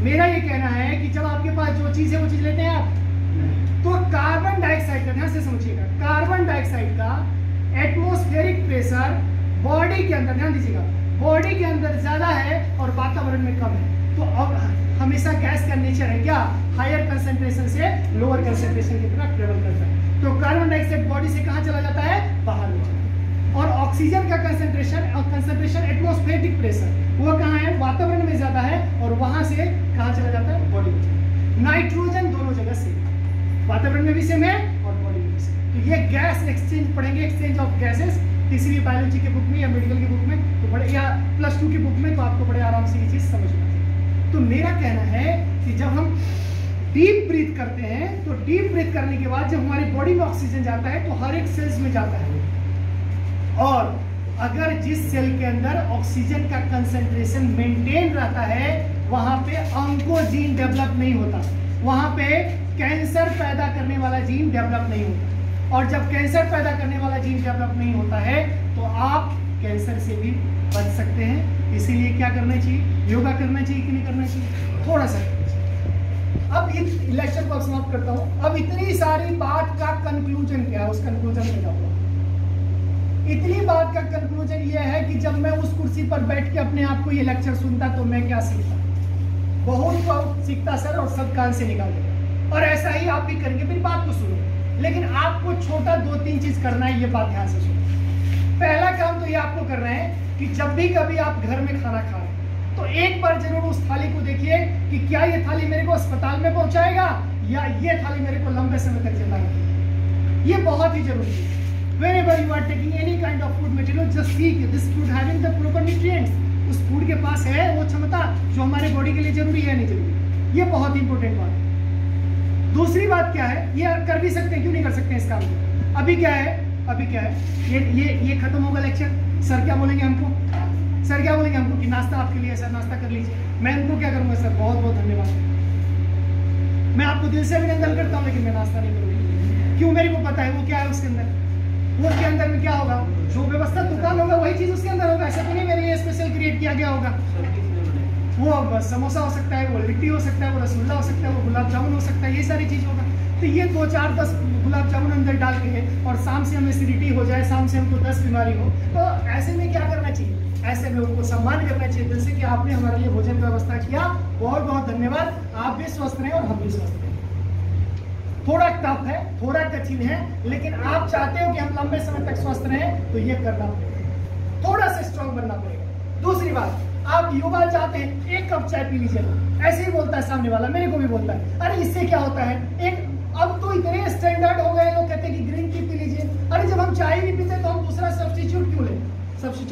[SPEAKER 1] मेरा ये कहना है कि जब आपके पास जो चीज है वो चीज लेते हैं आप, तो कार्बन डाइऑक्साइड का ध्यान से समझिएगा, कार्बन डाइऑक्साइड का एटमॉस्फेरिक प्रेशर बॉडी के अंदर, ध्यान दीजिएगा, बॉडी के अंदर ज्यादा है और वातावरण में कम है। तो अब हमेशा गैस का नेचर है क्या, हायर कंसेंट्रेशन से लोअर कंसेंट्रेशन की तरफ ट्रेवल करता है। तो कार्बन डाइऑक्साइड बॉडी से कहाँ चला जाता है, बाहर में चला। और ऑक्सीजन का कंसेंट्रेशन एटमॉस्फेरिक प्रेशर वो कहाँ है, वातावरण में ज्यादा है, और वहां से कहाँ चला जाता है, बॉडी में। नाइट्रोजन दोनों जगह से, वातावरण में भी सेम है और बॉडी में भी सेम। तो ये गैस एक्सचेंज पढ़ेंगे, एक्सचेंज ऑफ गैसेस, तीसरी बायोलॉजी के बुक में या मेडिकल की बुक में, तो बड़े, या +2 की बुक में, तो आपको बड़े आराम से ये चीज समझ में आती। तो मेरा कहना है कि जब हम डीप ब्रीथ करते हैं, तो डीप ब्रीथ करने के बाद जब हमारी बॉडी में ऑक्सीजन जाता है तो हर एक सेल्स में जाता है, और अगर जिस सेल के अंदर ऑक्सीजन का कंसंट्रेशन मेंटेन रहता है, वहां पे ऑन्कोजीन डेवलप नहीं होता, वहां पे कैंसर पैदा करने वाला जीन डेवलप नहीं होता। और जब कैंसर पैदा करने वाला जीन डेवलप नहीं होता है, तो आप कैंसर से भी बच सकते हैं। इसीलिए क्या करना चाहिए, योगा करना चाहिए कि नहीं करना चाहिए, थोड़ा सा अब इस लेक्चर को समाप्त करता हूं। अब इतनी सारी बात का कंक्लूजन क्या है, उस कंक्लूजन में जाऊंगा। इतनी बात का कंक्लूजन ये है कि जब मैं उस कुर्सी पर बैठ के अपने आप को ये लेक्चर सुनता तो मैं क्या सीखता, बहुत सीखता सर, और सब कान से निकाल देता। और ऐसा ही आप भी करेंगे। मेरी बात को सुनो, लेकिन आपको छोटा 2-3 चीज करना है, ये बात ध्यान से सुनो। पहला काम तो ये आपको करना है कि जब भी कभी आप घर में खाना खा रहे हैं तो एक बार जरूर उस थाली को देखिए कि क्या ये थाली मेरे को अस्पताल में पहुंचाएगा या ये थाली मेरे को लंबे समय तक जिंदा रखेगी। ये बहुत ही जरूरी है। Whenever you are taking any kind of food material, just see this food having the proper nutrients. उस फूड के पास है वो क्षमता जो हमारे बॉडी के लिए जरूरी है, नहीं जरूरी। ये बहुत इंपॉर्टेंट बात है। दूसरी बात क्या है, ये कर भी सकते हैं, क्यों नहीं कर सकते इस काम को। अभी क्या है, ये खत्म होगा लेक्चर। सर क्या बोलेंगे हमको, सर क्या बोलेंगे हमको कि नाश्ता आपके लिए, सर नाश्ता कर लीजिए। मैं इनको क्या करूंगा, सर बहुत बहुत धन्यवाद, मैं आपको दिल से अभिनंदन करता हूँ, लेकिन मैं नाश्ता नहीं करूँगी। क्यों, मेरे को पता है वो क्या है उसके अंदर। वो उसके अंदर में क्या होगा, जो व्यवस्था दुकान होगा वही चीज उसके अंदर होगा। ऐसा तो नहीं मेरे लिए स्पेशल क्रिएट किया गया होगा। वो समोसा हो सकता है, वो लिट्टी हो सकता है, वो रसगुल्ला हो सकता है, वो गुलाब जामुन हो सकता है, ये सारी चीज होगा। तो ये 2-4-10 गुलाब जामुन अंदर डाल के और शाम से हमें एसिडिटी हो जाए, शाम से हमको 10 बीमारी हो, तो ऐसे में क्या करना चाहिए, ऐसे में उनको सम्मान करना चाहिए दिल से कि आपने हमारे लिए भोजन की व्यवस्था किया, बहुत बहुत धन्यवाद। आप भी स्वस्थ रहें और हम भी स्वस्थ रहें। थोड़ा टफ है, थोड़ा कठिन है, लेकिन आप चाहते हो कि हम लंबे समय तक स्वस्थ रहें तो ये करना पड़ेगा, थोड़ा सा स्ट्रांग बनना पड़ेगा। दूसरी बात, आप युवा चाहते हैं 1 कप चाय पी लीजिए, ऐसे ही बोलता है सामने वाला, मेरे को भी बोलता है, अरे इससे क्या होता है, एक अब तो इतने स्टैंडर्ड हो गए लोग कहते हैं कि ग्रीन टी पी लीजिए। अरे जब हम चाय नहीं पीते तो हम दूसरा सब्स्टिट्यूट क्यों लें। सब्स्टिट्यूट